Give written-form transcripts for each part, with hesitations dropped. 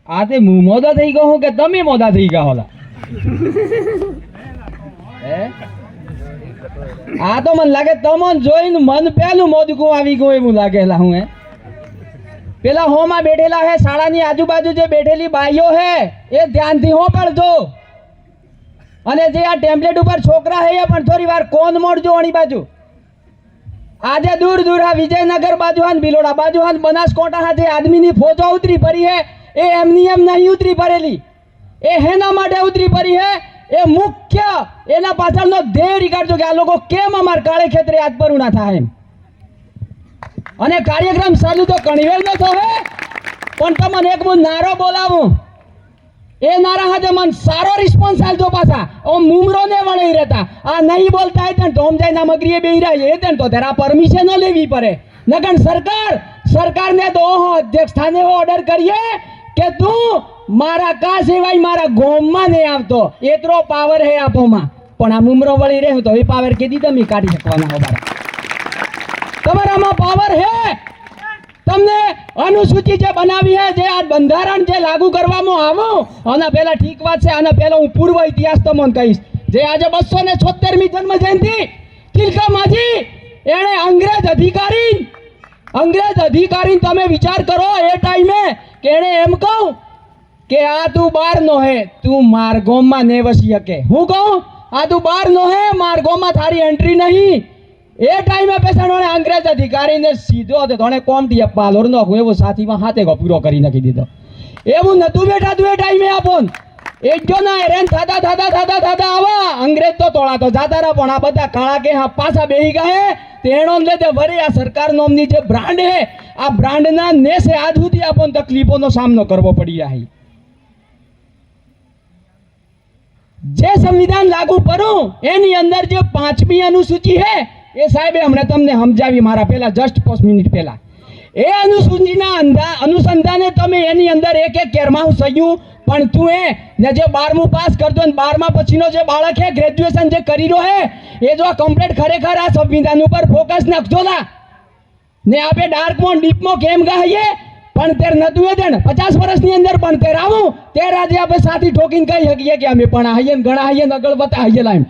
આ તે હું મોદા થઈ ગયો હું કે તમે મોદા થઈ ગયા હોલા હે આ તો મને લાગે તમને જોઈને મન પેલું મોદકું આવી ગયું એવું લાગેલા હું હે પેલા હોમાં બેઠેલા હે શાળાની આજુબાજુ જે બેઠેલી બાઈઓ હે એ ધ્યાનથી હો પડજો અને જે આ ટેમ્પલેટ ઉપર છોકરા હે પણ થોડી વાર કોણ મોડજો આની બાજુ આજે દૂર દૂર આ વિજયનગર બાજુ હાન બિલોડા બાજુ હાન બનાસકોટા હાથે આદમીની ફોજો ઉતરી પડી હે એ એમની એમ નહીં ઉતરી પડેલી એ હેના માટે ઉતરી પડી હે એ મુખ્ય એના પાછળનો ધ્યેય રીકાડજો કે આ લોકો કેમ અમાર કાળે ખેતરે આજ પર ના થાય એમ અને કાર્યક્રમ ચાલુ તો કણીવેલ નો થયો પણ તમને એક હું નારો બોલાવું એ નારા હાથે મન સારો રિસ્પોન્સ આલજો પાછા ઓ મુમરો ને વળી રહેતા આ નહીં બોલતા હે તન ધોમ જાય નમગરીએ બેહી રહ્યા એ તન તો તેરા પરમિશન લેવી પડે નગન સરકારને તો અધ્યક્ષ સ્થાને ઓર્ડર કરીએ કે તું મારા કા સિવાય મારા ગોમમાં નહીં આવતો એટલો પાવર હે આપોમાં પણ આ મુમરો વળી રહ્યો તો એ પાવર કેદી તમે કાઢી શકવાના હો મારા તમારામાં પાવર હે તમને અનુસૂચિ જે બનાવી હે જે આ બંધારણ જે લાગુ કરવામાં આવો આના પહેલા ઠીક વાત છે આના પહેલા હું પૂર્વ ઇતિહાસ તમને કહીશ જે આજે 276મી જન્મ જયંતિ તિલકા માજી એણે અંગ્રેજ અધિકારી તમે વિચાર કરો એ ટાઈમે કે એણે એમ કહું કે આ તું બાર નો હે તું માર્ગોમાં ને વસી શકે હું કહું આ તું બાર નો હે માર્ગોમાં થારી એન્ટ્રી નહીં એ ટાઈમે પેશન્ટોને અંગ્રેજ અધિકારીને સીધો હતો તોને કોમટી પાલોર નો એવો સાથીમાં હાથે પૂરો કરી નાખી દીધો એવું નતું બેઠા તું એ ટાઈમે આપોન એ જો ના હેરાન થતા આવા અંગ્રેજ તો તોળા તો જાતા રહ્યા પણ આ બધા કાળા કે હા પાછા બેહી ગયા તેણો લીધે વળી આ સરકાર નોમની જે બ્રાન્ડ હે આ બ્રાન્ડના નેસે આજ સુધી આપોન તકલીફોનો સામનો કરવો પડી રહ્યા જે સંવિધાન લાગુ કરું એની અંદર જે 5મી અનુસૂચિ હે એ સાહેબે હમણાં તમને સમજાવી મારા પહેલા જસ્ટ 5 મિનિટ પહેલા એ અનુસૂચિના અનુસંધાને તમે એની અંદર એક કેરમાઉં સહ્યું પણ તું એ ને જે 12મું પાસ કરતો ને 12મા પછીનો જે બાળક હે ગ્રેજ્યુએશન જે કરી રહ્યો હે એ જો કમ્પ્લીટ ખરેખર આ સંવિધાન ઉપર ફોકસ નાખજો ના ને આપે ડાર્કમાં ડીપમાં કેમ ગાઈએ પણ તેર નતું એ દેણ 50 વર્ષની અંદર પણ તેર આવું તેર આજે આપણે સાથી ઠોકીને કહી શકીએ કે અમે પણ આહીએ ને ઘણા આહીએ ને આગળ બતા આહીએ લાઈમ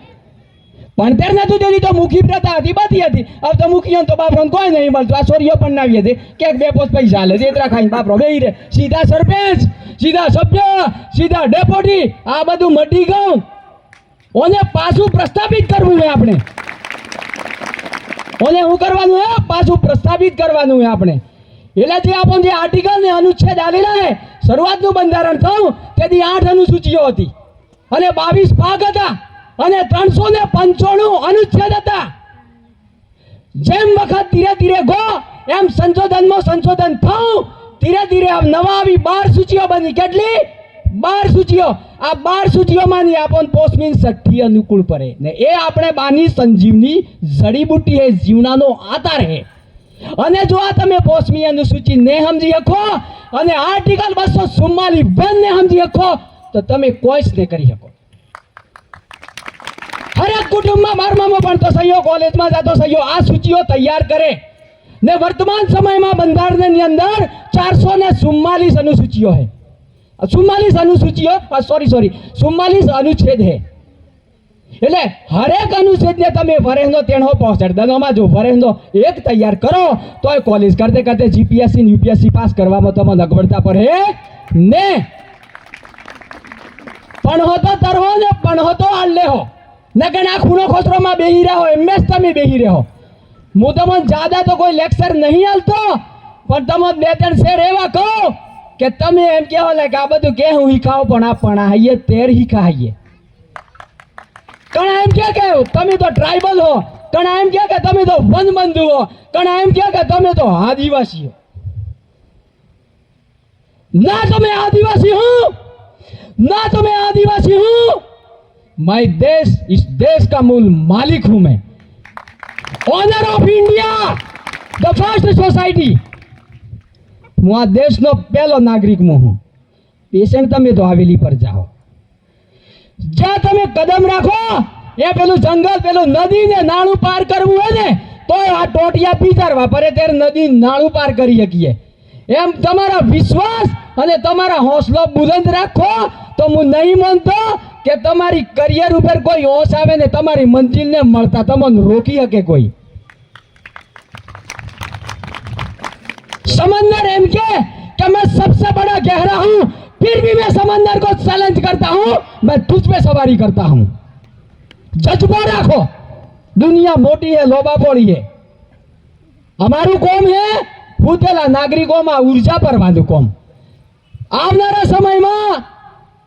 પણ તેર નતું દેતી તો મુખી પ્રથા હતી બાતી હતી હવે તો મુખીઓ તો બાપરો કોઈ નહીં મળતું આ સોરીઓ પણ નાવી હતી કે બે પોસ પૈસા હાલે જેતરા ખાઈને બાપરો બેહી રહે સીધા સરપંચ સીધા સભ્ય સીધા ડેપ્યુટી આ બધું મટી ગયું ઓને પાછું પ્રસ્થાપિત કરવું છે આપણે ઓને શું કરવાનું હે પાછું પ્રસ્થાપિત કરવાનું છે આપણે એટલે જે આપણને જે આર્ટિકલ ને અનુચ્છેદ આવેલા હે શરૂઆતનું બંધારણ થયું તેથી 8 અનુસૂચિઓ હતી અને 22 ભાગ હતા અને 395 અનુચ્છેદ હતા જેમ વખત ધીરે ધીરે ગો એમ સંશોધનમાં સંશોધન થયું ધીરે ધીરે નવા આવી 12 સૂચિઓ બની કેટલી 12 સૂચિઓ આ 12 સૂચિઓમાંની આપણને પોસ્ટમીન 60 અનુકૂળ પડે ને એ આપણે બાની સંજીવની જડીબુટ્ટી હે જીવનાનો આધાર હે અને જો આ તમે પોસ્ટમી અનુસૂચિ ને સમજી શકો અને આર્ટિકલ 244 ને સમજી શકો તો તમે કોઈ જ ને કરી શકો હરેક કુટુંબમાં 12મામાં પણ તો સહીઓ કોલેજમાં જતો સહીઓ આ સૂચિઓ તૈયાર કરે ને વર્તમાન સમયમાં બંધારણની અંદર 444 અનુસૂચિઓ है 44 અનુસૂચિઓ સોરી 44 અનુચ્છેદ है એટલે હરેક અનુચ્છેદને તમે વરેહનો તેણો પહોંચાડ દનોમાં જો વરેહનો એક તૈયાર કરો તોય કોલેજ કરતે કરતે જીપીએસસી ને યુપીએસસી પાસ કરવામાં તમને અગવડતા પડે ને પણ હોતો તરહો ને પણ હોતો આલે હો નગણ આ ખૂણો ખોસરોમાં બેહી રહ્યો એમએસ તમે બેહી રહ્યો હું તમને જ્યાદા તો કોઈ લેક્ચર નહીં આલતો પણ તમે બે ત્રણ શેર એવા કહો કે તમે એમ કહો કે આ બધું કે હું શીખાવ પણ આ પણ આઈએ તેર શીખાઈએ કણા એમ કે તમે તો ટ્રાઇબલ હો કણા એમ કે તમે તો વનબંધુ હો કણા એમ કે તમે તો આદિવાસી હો ના તમે આદિવાસી हो ना तो मैं आदिवासी हूं मैं इस देश का मूल मालिक हूं मैं owner of India the first society હું આ દેશનો પહેલો નાગરિક હું પેશન્ટ તમે તો હવેલી પર જાઓ જ્યાં તમે કદમ રાખો એ પેલું જંગલ પેલું નદી ને નાળું પાર કરવું હોય ને તો આ ટોટિયા પીચારવા પડે ત્યારે નદી નાળું પાર કરી શકીએ એમ તમારા વિશ્વાસ અને તમારા હોંસલો બુલંદ રાખો તો હું નહીં માનતો કે તમારી કરિયર ઉપર કોઈ હોશ આવે ને તમારી મંજિલને મળતા તમને રોકી શકે કોઈ। समंदर एम के मैं सबसे बड़ा गहरा हूं, फिर भी मैं समंदर को चैलेंज करता हूं, मैं तुझ पे सवारी करता हूं। जज्बा रखो, दुनिया मोटी है, लोबा बोड़ी है। हमारू कौम है भूतेला नागरिकों में ऊर्जा पर बांधु कौम। आवनारा समय में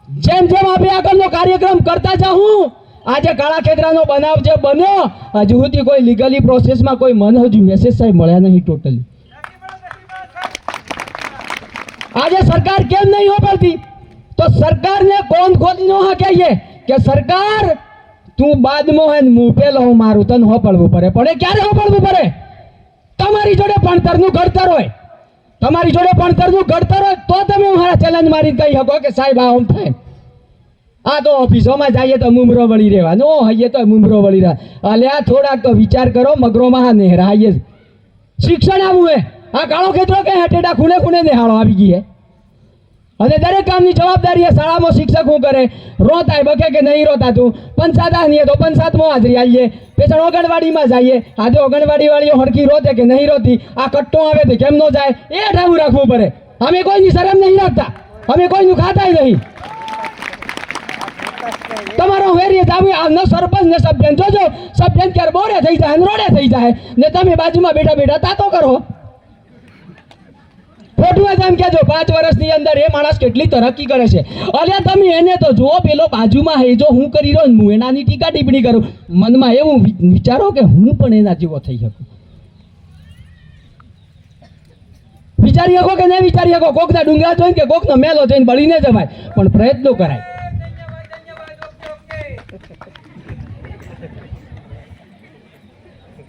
जेम जेम आप આગળનો કાર્યક્રમ કરતા જાઉં, આજે કાળા ખેતરાનો બનાવ જે બન્યો હજુ સુધી કોઈ લીગલી પ્રોસેસમાં કોઈ મને હજુ મેસેજ સાહેબ મળ્યા નહીં ટોટલી। આજે સરકાર કેમ નહીં હોપડતી? તો સરકારને કોણ ખોદી નો હા કહીએ કે સરકાર તું બાદમાં હે મું પેલો હું મારું તને હોપડવું પડે। પણ એ ક્યારે હોપડવું પડે? તમારી જોડે ભણતરનું ઘડતર હોય, તમારી જોડે ભણતરનું ઘડતર હોય તો તમે મારા ચેલેન્જ મારી કહી શકો કે સાહેબ આ આમ થાય। આ તો ઓફિસોમાં જઈએ તો મુમરો વળી રહેવા, નો હઈએ તો મુમરો વળી રહ્યા। અલ્યા થોડાક તો વિચાર કરો, મગરોમાં હા નેહરાઈએ શિક્ષણ આવું હે। આ કાળો ખેતરો કે હેટેડા ખૂણે ખૂણે નેહાળો આવી ગઈ હે અને દરેક કામની જવાબદારી હે। શાળામાં શિક્ષક શું કરે? રોતાય બકે કે નહીં રોતાતું? પંચાયત આવીએ તો પંચાયતમાં હાજરી આવીએ, પેછણ ઓગણવાડીમાં જઈએ, આજે ઓગણવાડી વાળીઓ હરખી રોતે કે નહીં રોતી? આ કટ્ટો આવે તો કેમ નો જાય? એ ઠાવું રાખવું પડે। અમે કોઈની શરમ નહીં રાખતા, અમે કોઈનું ખાતાય નહીં। તમારો વેરીએ જાવ ન સરપંચ ને સભ્યન જોજો, સભ્યન ક્યારે બોરે થઈ જાય રોડે થઈ જાય ને તમે બાજુમાં બેઠા બેઠા તાતો કરો। ખોટું એમ કહેજો 5 વર્ષની અંદર એ માણસ કેટલી તરક્કી કરે છે। અલ્યા તમે એને તો જુઓ, પેલો બાજુમાં હે જો હું કરી રહ્યો હું એનાની ટીકા ટિપ્પણી કરું, મનમાં એવું વિચારો કે હું પણ એના જેવો થઈ શકું। વિચારી શકો કે નહીં વિચારી શકો? કોકના ડુંગરા જોઈને કે કોકનો મેલો જોઈને બળીને જવાય, પણ પ્રયત્નો કરાય।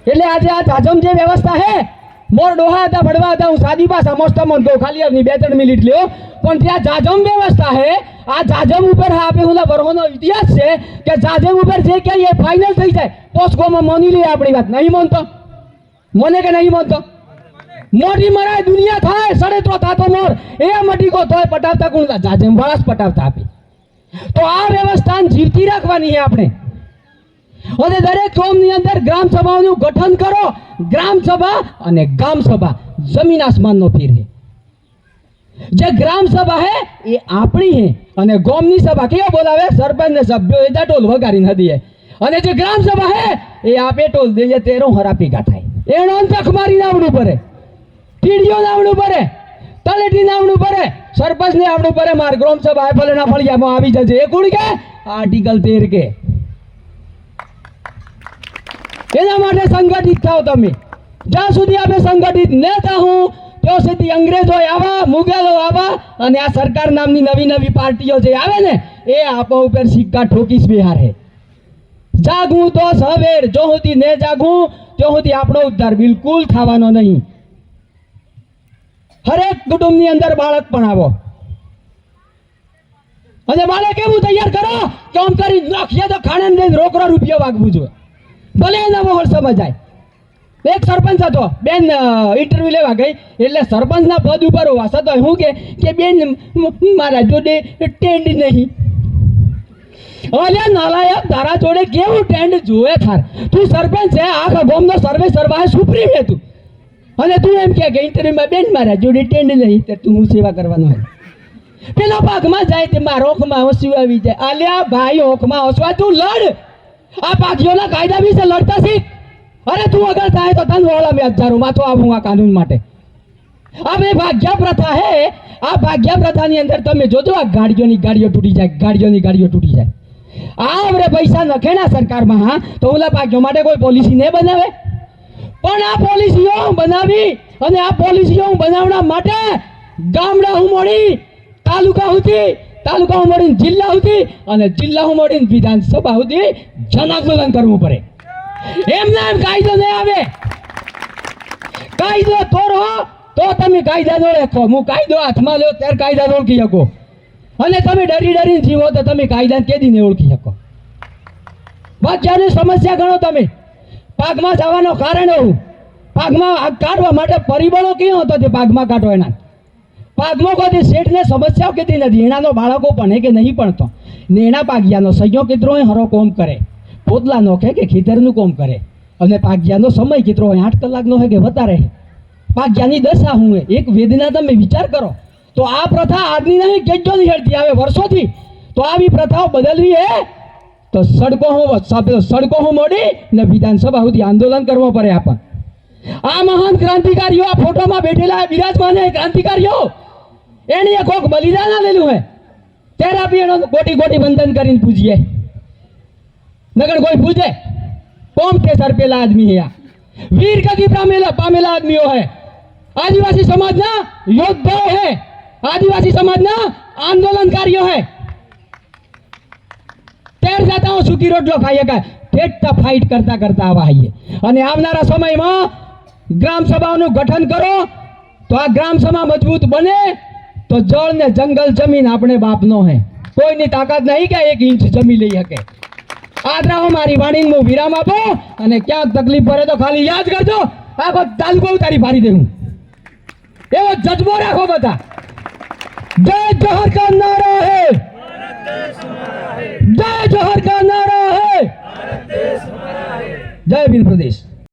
એટલે આજે આ જાજમ જે વ્યવસ્થા હે, મોર ડોહા હતા ભડવા હતા, હું સાદી ભાષા મસ્ત મન કહું, ખાલી આપની 2-3 મિનિટ લ્યો, પણ ત્યાં જાજમ વ્યવસ્થા હે। આ જાજમ ઉપર આપે હુલા વર્ષોનો ઇતિહાસ છે કે જાજમ ઉપર જે કે એ ફાઇનલ થઈ જાય પોસ્કોમાં માની લે આપણી વાત। નહીં માનતો? મને કે નહીં માનતો? મોટી મરાય દુનિયા થાય સડેત્રો થાતો મોર એ મટી કો તોય પટાવતા કોણ? જાજમ વાળા જ પટાવતા આપી। તો આ વ્યવસ્થા જીવતી રાખવાની છે આપણે। અને દરેક કોમની અંદર ગ્રામ સભાઓનું ગઠન કરો। ગ્રામ સભા અને ગામ સભા જમીન આસમાનનો ફેર છે। જે ગ્રામ સભા હે એ આપણી હે અને ગામની સભા કેવો બોલાવે? સરપંચ ને સભ્યો એ ઢોલ વગાડીને હદીએ। અને જે ગ્રામ સભા હે એ આપે ટોલ દઈએ તેરો હરાપી ગાઠાય। એનો અંતખ મારી નાવડું પડે, ટીડીઓ નાવડું પડે, તલેટી નાવડું પડે, સરપંચ ને આવડું પડે। માર ગ્રામ સભા ફલેના ફળિયામાં આવી જશે એ કોણ કે? આર્ટિકલ 13 કે। એના માટે સંગઠિત થાઓ તમે। જ્યાં સુધી આપણે સંગઠિત ન થાઉં ત્યાં સુધી અંગ્રેજો આવા, મુગલો આવા અને આ સરકાર નામની નવી નવી પાર્ટીઓ જે આવે ને એ આપો ઉપર સિક્કા ઠોકીશ બિહાર હે। જાગવું તો સવેર, જો સુધી ને જાગવું ત્યાં સુધી આપણો ઉદ્ધાર બિલકુલ થવાનો નહીં। હરેક કુટુંબની અંદર બાળક પણ આવો અને બાળક એવું તૈયાર કરો કે આમ કરી નાખીએ તો ખાણે દઈને રોકડો રૂપિયો વાગવું જોઈએ, ભલે એના મોહર સમજાય। એક સરપંચ હતો, બેન ઇન્ટરવ્યુ લેવા ગઈ એટલે સરપંચના પદ ઉપર હોવા છતાં શું કે બેન મારા જોડે ટેન્ડ નહીં। અલ્યા નાલાયક, તારા જોડે કેવું ટેન્ડ જોવે થાર? તું સરપંચ છે, આખા ગામનો સર્વે સર્વા સુપ્રીમ હે તું, અને તું એમ કે ઇન્ટરવ્યુમાં બેન મારા જોડે ટેન્ડ નહીં, તો તું હું સેવા કરવાનો હોય? પેલો ભાગમાં જાય તે મારા ઓખમાં હસવું આવી જાય। અલ્યા ભાઈ, ઓખમાં હસવા તું લડ, આ પાકીઓના કાયદા વિશે લડતા શીખ। અરે તું અગર થાય તો તન વાળા મેં 1000 માથો આપું આ કાનૂન માટે। આપણે ભાગ્યા પ્રથા હે, આ ભાગ્યા પ્રથાની અંદર તમે જોજો આ ગાડીઓની ગાડીઓ તૂટી જાય, ગાડીઓની ગાડીઓ તૂટી જાય। આ આપણે પૈસા નખેના સરકારમાં, હા તો ઓલા ભાગ્યો માટે કોઈ પોલિસી નહીં બનાવે? પણ આ પોલિસીઓ બનાવી અને આ પોલિસીઓ બનાવવા માટે ગામડા ઉમોડી, તાલુકા સુધી, તાલુકા ઉમોડી જિલ્લા સુધી અને જિલ્લા ઉમોડી વિધાનસભા સુધી જન આંદોલન કરવું પડે। એમને એમ કાયદો નહીં આવે। કાયદો તોડો તો તમે કાયદા નો રાખો। હું કાયદો હાથમાં લ્યો ત્યારે કાયદા ઓળખી શકો, અને તમે ડરી ડરીને જીવો તો તમે કાયદા કેદી નહીં ઓળખી શકો। બાકી સમસ્યા ગણો તમે। પાકમાં જવાનો કારણ એવું, પાકમાં કાઢવા માટે પરિબળો કેવો હતો તે પાકમાં કાઢો એના? પાગમાં કોઈ શેઠને સમસ્યાઓ કેતી નથી, એનાનો બાળકો ભણે કે નહીં ભણતો, નેણા પાગ્યાનો સૈયો કેટલો હોય હરો કોમ કરે, પોતલા નોખે કે ખેતરનું કોમ કરે, અને પાગ્યાનો સમય કેટલો હોય 8 કલાકનો હોય કે વધારે, પાગ્યાની દશા હું હે એક વેદના તમે વિચાર કરો તો આ પ્રથા આજની નહીં કેટલો નહીં હેડતી આવે વર્ષોથી, તો આવી પ્રથાઓ બદલવી હે તો સડકો હું મોડી ને વિધાનસભા સુધી આંદોલન કરવો પડે આપણ. આ મહાન ક્રાંતિકારીઓ આ ફોટોમાં બેઠેલા વિરાજમાન ક્રાંતિકારીઓ એની કોક બલિદાન આલેલું હે, ત્યારે આપી એનો કોટી કોટી વંદન કરીને પૂજીએ, નગર કોઈ પૂજે કોમ કે સર પેલા આદમી હે, વીર ગતિ પામેલા આદમીઓ હે, आदिवासी समाजना योद्धा है, आदिवासी समाजना आंदोलनकारियों है. तेर जाता हूँ सूखी रोटलो खाइएगा, पेट फाइट करता करता आवा है. અને આવનારા સમયમાં ગ્રામ સભાઓનું ગઠન કરો તો આ ગ્રામ સભા મજબૂત બને તો જળ ને જંગલ જમીન આપણે બાપનો હે, કોઈની તાકાત નહીં કે 1 ઇંચ જમી લઈ શકે. આદરા હું મારી વાણીનો વિરામ આપો અને ક્યાંક તકલીફ પડે તો ખાલી યાદ કરજો, આખો તાલુકો ઉતારી ભારી દેવું એવો જજ્બો રાખો બધા. જય જોહર કા નારા હે, જય જોહર કા નારા હે, જય ભીલ પ્રદેશ.